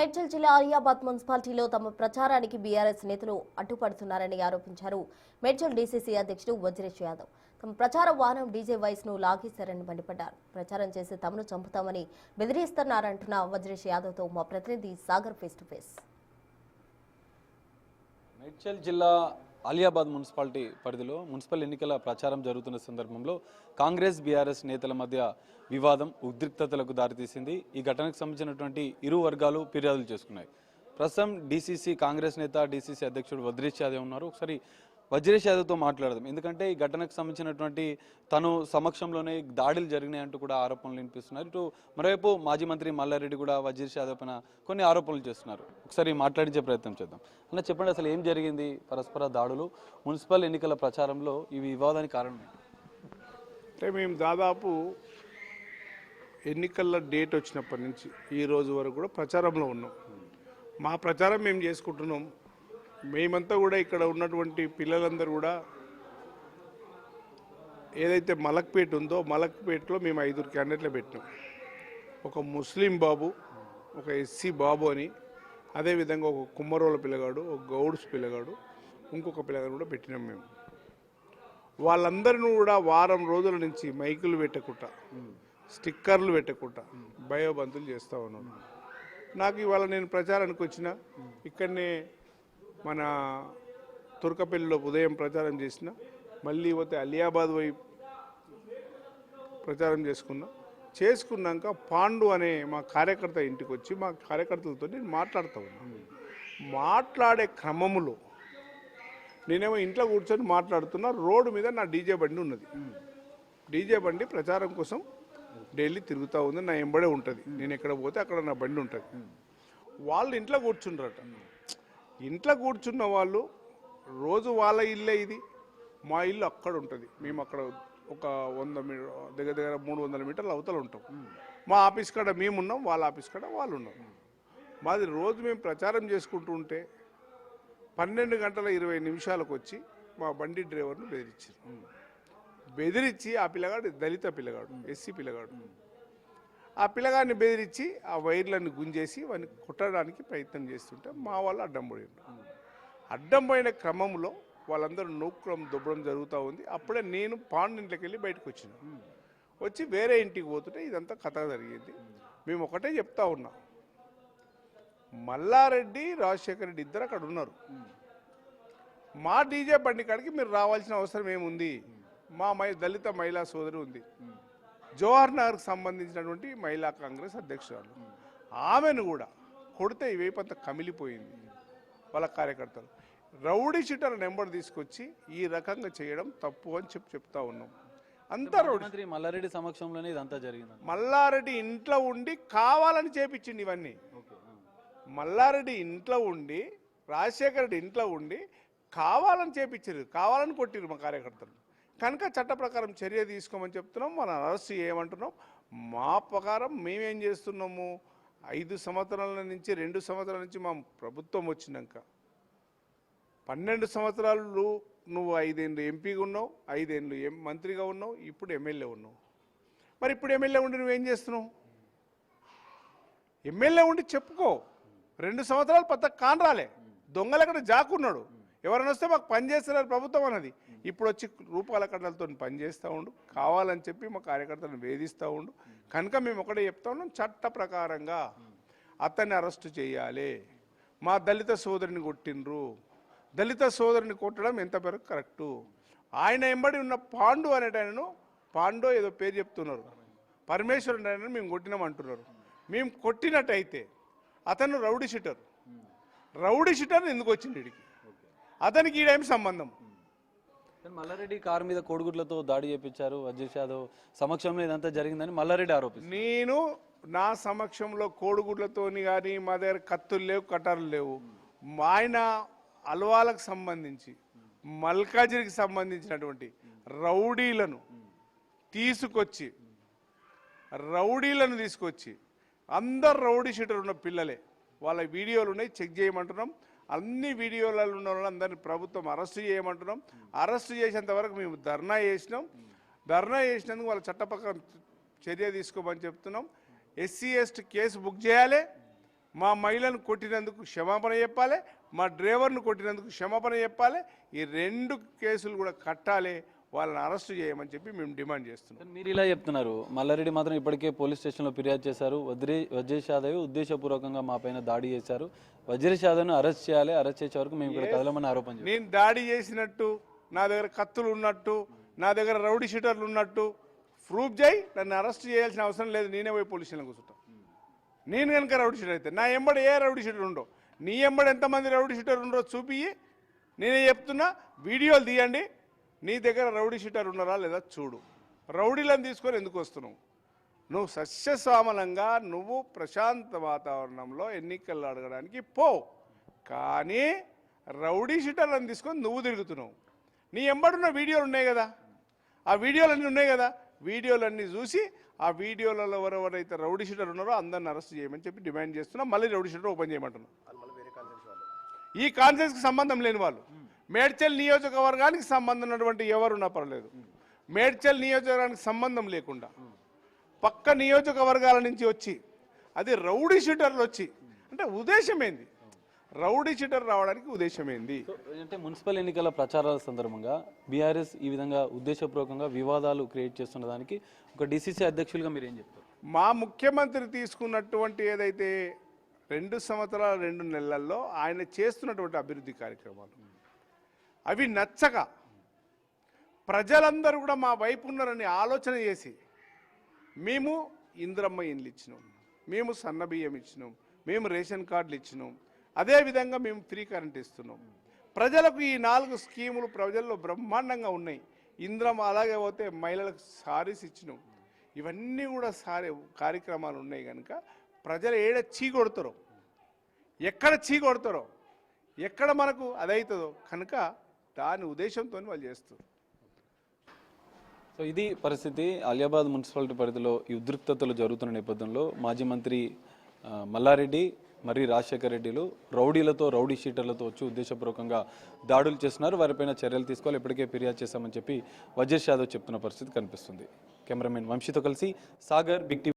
మేడ్చల్ జిల్లా ఆలియాబాద్ మున్సిపాలిటీలో తమ ప్రచారానికి బీఆర్ఎస్ నేతలు అడ్డుపడుతున్నారని ఆరోపించారు. మేడ్చల్ డీసీసీ అధ్యక్షుడు వజ్రేష్ యాదవ్ తమ ప్రచార వాహనం డీజే వాయిస్ ను లాగేశారని మండిపడ్డారు. ప్రచారం చేసి తమను చంపుతామని బెదిరిస్తున్నారంటున్న వజ్రేష్ యాదవ్ తో మా ప్రతినిధి Sagar face to face. Medchal జిల్లా ఆలియాబాద్ మున్సిపాలిటీ పరిధిలో మున్సిపల్ ఎన్నికల ప్రచారం జరుగుతున్న సందర్భంలో కాంగ్రెస్ బీఆర్ఎస్ నేతల మధ్య వివాదం ఉద్రిక్తతలకు దారితీసింది. ఈ ఘటనకు సంబంధించినటువంటి ఇరు వర్గాలు ఫిర్యాదులు చేసుకున్నాయి. ప్రస్తుతం డీసీసీ కాంగ్రెస్ నేత డీసీసీ అధ్యక్షుడు వజ్రేష్ యాదవ్ ఉన్నారు. ఒకసారి వజ్రేష్ యాదవ్తో మాట్లాడదాం. ఎందుకంటే ఈ ఘటనకు సంబంధించినటువంటి తను సమక్షంలోనే దాడులు జరిగినాయి అంటూ కూడా ఆరోపణలు వినిపిస్తున్నారు. ఇటు మరోవైపు మాజీ మంత్రి మల్లారెడ్డి కూడా వజ్రేష్ యాదవ్ పైన కొన్ని ఆరోపణలు చేస్తున్నారు. ఒకసారి మాట్లాడించే ప్రయత్నం చేద్దాం. అన్న, చెప్పండి, అసలు ఏం జరిగింది? పరస్పర దాడులు మున్సిపల్ ఎన్నికల ప్రచారంలో ఈ వివాదానికి కారణం అంటే మేము దాదాపు ఎన్నికల డేట్ వచ్చినప్పటి నుంచి ఈ రోజు వరకు కూడా ప్రచారంలో ఉన్నాం. మా ప్రచారం మేము చేసుకుంటున్నాం. మేమంతా కూడా ఇక్కడ ఉన్నటువంటి పిల్లలందరూ కూడా ఏదైతే మలక్పేట ఉందో మలక్పేటలో మేము 5 క్యాండిడేట్లు పెట్టినాం. ఒక ముస్లిం బాబు, ఒక ఎస్సీ బాబు అని, అదేవిధంగా ఒక కుమ్మరోళ్ళ పిల్లగాడు, ఒక గౌడ్స్ పిల్లగాడు, ఇంకొక పిల్లగాడు కూడా పెట్టినాం మేము. వాళ్ళందరినీ కూడా వారం రోజుల నుంచి మైకులు పెట్టకుండా, స్టిక్కర్లు పెట్టకుండా భయబంతులు చేస్తూ ఉన్నాను. నాకు ఇవాళ నేను ప్రచారానికి వచ్చిన ఇక్కడనే మన తుర్కపల్లిలో ఉదయం ప్రచారం చేసిన, మళ్ళీ పోతే అలియాబాద్ వైపు ప్రచారం చేసుకున్నాక పాండు అనే మా కార్యకర్త ఇంటికి వచ్చి మా కార్యకర్తలతో నేను మాట్లాడుతూ ఉన్నాను. మాట్లాడే క్రమంలో నేనేమో ఇంట్లో కూర్చొని మాట్లాడుతున్నా. రోడ్డు మీద నా డీజే బండి ఉన్నది. డీజే బండి ప్రచారం కోసం డైలీ తిరుగుతూ ఉంది. నా ఎంబడే ఉంటుంది. నేను ఎక్కడ పోతే అక్కడ నా బండి ఉంటుంది. వాళ్ళు ఇంట్లో కూర్చుంటారట. ఇంట్లో కూర్చున్న వాళ్ళు రోజు వాళ్ళ ఇల్లే ఇది, మా ఇల్లు అక్కడ ఉంటుంది. మేము అక్కడ ఒక 100 దగ్గర 300 మీటర్లు అవతల ఉంటాం. మా ఆఫీస్ కాడ మేము ఉన్నాం, వాళ్ళ ఆఫీస్ కాడ వాళ్ళు ఉన్నాం. మాది రోజు మేము ప్రచారం చేసుకుంటూ ఉంటే 12 గంటల 20 నిమిషాలకు వచ్చి మా బండి డ్రైవర్ను బెదిరించి ఆ పిల్లగాడు దళిత పిల్లగాడు, ఎస్సీ పిల్లగాడు, ఆ పిల్లగాడిని బెదిరించి ఆ వైర్లను గుంజేసి వాడిని కొట్టడానికి ప్రయత్నం చేస్తుంటే మా వాళ్ళు అడ్డం పోయిండు. అడ్డం పోయిన క్రమంలో వాళ్ళందరూ నూక్రం దొబ్బడం జరుగుతూ ఉంది. అప్పుడే నేను పాండు ఇంట్లోకి వెళ్ళి బయటకు వచ్చి వేరే ఇంటికి పోతుంటే ఇదంతా కథ జరిగింది. మేము ఒకటే చెప్తా ఉన్నాం, మల్లారెడ్డి రాజశేఖర రెడ్డి ఇద్దరు అక్కడ ఉన్నారు. మా డీజే బండి కాడికి మీరు రావాల్సిన అవసరం ఏముంది? మా దళిత మహిళా సోదరి ఉంది, జవహర్ నగర్కి సంబంధించినటువంటి మహిళా కాంగ్రెస్ అధ్యక్షురాలు, ఆమెను కూడా కొడితే ఈ వైపంతా కమిలిపోయింది. వాళ్ళ కార్యకర్తలు రౌడీ షీటర్ నెంబర్ తీసుకొచ్చి ఈ రకంగా చేయడం తప్పు అని చెప్తా ఉన్నాం. అంతా రౌడీ. మల్లారెడ్డి సమక్షంలోనే ఇదంతా జరిగింది. మల్లారెడ్డి ఇంట్లో ఉండి కావాలని చేపించింది ఇవన్నీ. మల్లారెడ్డి ఇంట్లో ఉండి, రాజశేఖర రెడ్డి ఇంట్లో ఉండి కావాలని చేపించారు, కావాలని కొట్టిరు మా కార్యకర్తలు. కనుక చట్ట ప్రకారం చర్య తీసుకోమని చెప్తున్నాం. మనం అరెస్ట్ చేయమంటున్నాం. మా ప్రకారం మేమేం చేస్తున్నాము, 5 సంవత్సరాల నుంచి 2 సంవత్సరాల నుంచి మా ప్రభుత్వం వచ్చినాక 12 సంవత్సరాలు నువ్వు 5 ఏళ్ళు ఎంపీగా ఉన్నావు, 5 ఏళ్ళు మంత్రిగా ఉన్నావు, ఇప్పుడు ఎమ్మెల్యే ఉన్నావు. మరి ఇప్పుడు ఎమ్మెల్యే ఉండి నువ్వేం చేస్తున్నావు? ఎమ్మెల్యే ఉండి చెప్పుకో. 2 సంవత్సరాలు పెద్ద కానరాలే, దొంగలు అక్కడ జాకున్నాడు. ఎవరైనా వస్తే మాకు పని చేస్తున్నారు ప్రభుత్వం అన్నది. ఇప్పుడు వచ్చి రూపాయల కట్టలతో పనిచేస్తూ ఉండు, కావాలని చెప్పి మా కార్యకర్తలను వేధిస్తూ ఉండు. కనుక మేము ఒకటే చెప్తా ఉన్నాం, చట్ట ప్రకారంగా అతన్ని అరెస్టు చేయాలి. మా దళిత సోదరిని కొట్టిండ్రు, దళిత సోదరిని కొట్టడం ఎంతవరకు కరెక్టు? ఆయన ఎంబడి ఉన్న పాండు అనేటైనను, పాండో ఏదో పేరు చెప్తున్నారు, పరమేశ్వరుడు ఆయన మేము కొట్టినామంటున్నారు. మేము కొట్టినట్టయితే అతను రౌడీ షీటర్ ఎందుకు వచ్చింది వీడికి? అతనికి ఈడేమి సంబంధం? మల్లారెడ్డి కారు మీద కోడిగుడ్లతో దాడి చేపించారు. వజ్రేష్ యాదవ్ సమక్షంలో ఇదంతా జరిగిందని మల్లారెడ్డి ఆరోపిస్తారు. నేను నా సమక్షంలో కోడిగుడ్లతోని కానీ, మా దగ్గర కత్తులు లేవు, కటారులు లేవు. ఆయన అల్వాలకు సంబంధించి, మల్కాజిరికి సంబంధించినటువంటి రౌడీలను తీసుకొచ్చి అందరు రౌడీ షీటర్ ఉన్న పిల్లలే, వాళ్ళ వీడియోలు ఉన్నాయి, చెక్ చేయమంటున్నాం. అన్ని వీడియోలలో ఉన్న వాళ్ళందరినీ ప్రభుత్వం అరెస్ట్ చేయమంటున్నాం. అరెస్ట్ చేసేంత వరకు మేము ధర్నా చేసినందుకు వాళ్ళ చట్ట ప్రకారం చర్య తీసుకోమని చెప్తున్నాం. SC/ST కేసు బుక్ చేయాలి. మా మహిళను కొట్టినందుకు క్షమాపణ చెప్పాలి, మా డ్రైవర్ను కొట్టినందుకు క్షమాపణ చెప్పాలి. ఈ 2 కేసులు కూడా కట్టాలి, వాళ్ళని అరెస్టు చేయమని చెప్పి మేము డిమాండ్ చేస్తున్నాం. మీరు ఇలా చెప్తున్నారు, మల్లారెడ్డి మాత్రం ఇప్పటికే పోలీస్ స్టేషన్లో ఫిర్యాదు చేశారు. వజ్రేష్ యాదవ్ ఉద్దేశపూర్వకంగా మా పైన దాడి చేశారు, వజ్రేష్ యాదవ్ను అరెస్ట్ చేయాలి, అరెస్ట్ చేసే వరకు మేము ఇక్కడ కదలమని ఆరోపణ చేశారు. నేను దాడి చేసినట్టు, నా దగ్గర కత్తులు ఉన్నట్టు, నా దగ్గర రౌడీ షీటర్లు ఉన్నట్టు ప్రూఫ్ చేయి, నన్ను అరెస్ట్ చేయాల్సిన అవసరం లేదు. నేనే పోయి పోలీస్ స్టేషన్లో కూర్చుంటాను. నేను కనుక రౌడీ షీటర్ అయితే నా ఎంబడి ఏ రౌడీ షీటర్ ఉండో, నీ ఎంబడి ఎంతమంది రౌడీ షీటర్ ఉండో చూపి, నేనే చెప్తున్నా, వీడియోలు తీయండి. నీ దగ్గర రౌడీ షీటర్ ఉన్నారా లేదా చూడు. రౌడీలను తీసుకొని ఎందుకు వస్తున్నావు? నువ్వు సస్యశ్యామలంగా నువ్వు ప్రశాంత వాతావరణంలో ఎన్నికలు అడగడానికి పో, కానీ రౌడీ షీటర్లను తీసుకొని నువ్వు తిరుగుతున్నావు. నీ ఎంబడున్న వీడియోలు ఉన్నాయి కదా, ఆ వీడియోలన్నీ ఉన్నాయి కదా, వీడియోలన్నీ చూసి ఆ వీడియోలలో ఎవరెవరైతే రౌడీ షీటర్ ఉన్నారో అందరిని అరెస్ట్ చేయమని చెప్పి డిమాండ్ చేస్తున్నాం. మళ్ళీ రౌడీ షీటర్ ఓపెన్ చేయమంటున్నాం. ఈ కాన్ఫరెన్స్కి సంబంధం లేని వాళ్ళు, మేడ్చల్ నియోజకవర్గానికి సంబంధం ఉన్నటువంటి ఎవరున్నా పర్లేదు, మేడ్చల్ నియోజకవర్గానికి సంబంధం లేకుండా పక్క నియోజకవర్గాల నుంచి వచ్చి, అది రౌడీ షీటర్లు వచ్చి, అంటే ఉద్దేశం ఏంది? రౌడీ షీటర్ రావడానికి ఉద్దేశం ఏంది? అంటే మున్సిపల్ ఎన్నికల ప్రచారాల సందర్భంగా బీఆర్ఎస్ ఈ విధంగా ఉద్దేశపూర్వకంగా వివాదాలు క్రియేట్ చేస్తున్న దానికి ఒక డీసీసీ అధ్యక్షులుగా మీరు ఏం చెప్తారు? మా ముఖ్యమంత్రి తీసుకున్నటువంటి ఏదైతే 2 సంవత్సరాల 2 నెలల్లో ఆయన చేస్తున్నటువంటి అభివృద్ధి కార్యక్రమాలు, అవి నచ్చక ప్రజలందరూ కూడా మా వైపు ఉన్నారని ఆలోచన చేసి, మేము ఇందిరమ్మ ఇండ్లు ఇచ్చినాం, మేము సన్నబియ్యం ఇచ్చినాం, మేము రేషన్ కార్డులు ఇచ్చినాం, అదేవిధంగా మేము ఫ్రీ కరెంట్ ఇస్తున్నాం. ప్రజలకు ఈ 4 స్కీములు ప్రజల్లో బ్రహ్మాండంగా ఉన్నాయి. ఇందిరమ్మ, అలాగే పోతే మహిళలకు సారీస్ ఇచ్చినాం. ఇవన్నీ కూడా కార్యక్రమాలు ఉన్నాయి కనుక ప్రజలు చీకొడతారో, ఎక్కడ చీకొడతారో, ఎక్కడ మనకు అదవుతుందో కనుక దాని ఉద్దేశంతో వాళ్ళు చేస్తారు. సో ఇది పరిస్థితి. ఆలియాబాద్ మున్సిపాలిటీ పరిధిలో ఈ ఉద్రిక్తతలు జరుగుతున్న నేపథ్యంలో మాజీ మంత్రి మల్లారెడ్డి మరి రాజశేఖర్ రెడ్డిలు రౌడీ షీటర్లతో వచ్చి ఉద్దేశపూర్వకంగా దాడులు చేస్తున్నారు. వారిపైన చర్యలు తీసుకోవాలి, ఇప్పటికే ఫిర్యాదు చేశామని చెప్పి వజ్రేష్ యాదవ్ చెప్తున్న పరిస్థితి కనిపిస్తుంది. కెమెరామెన్ వంశీతో కలిసి సాగర్, బిగ్ టీవీ.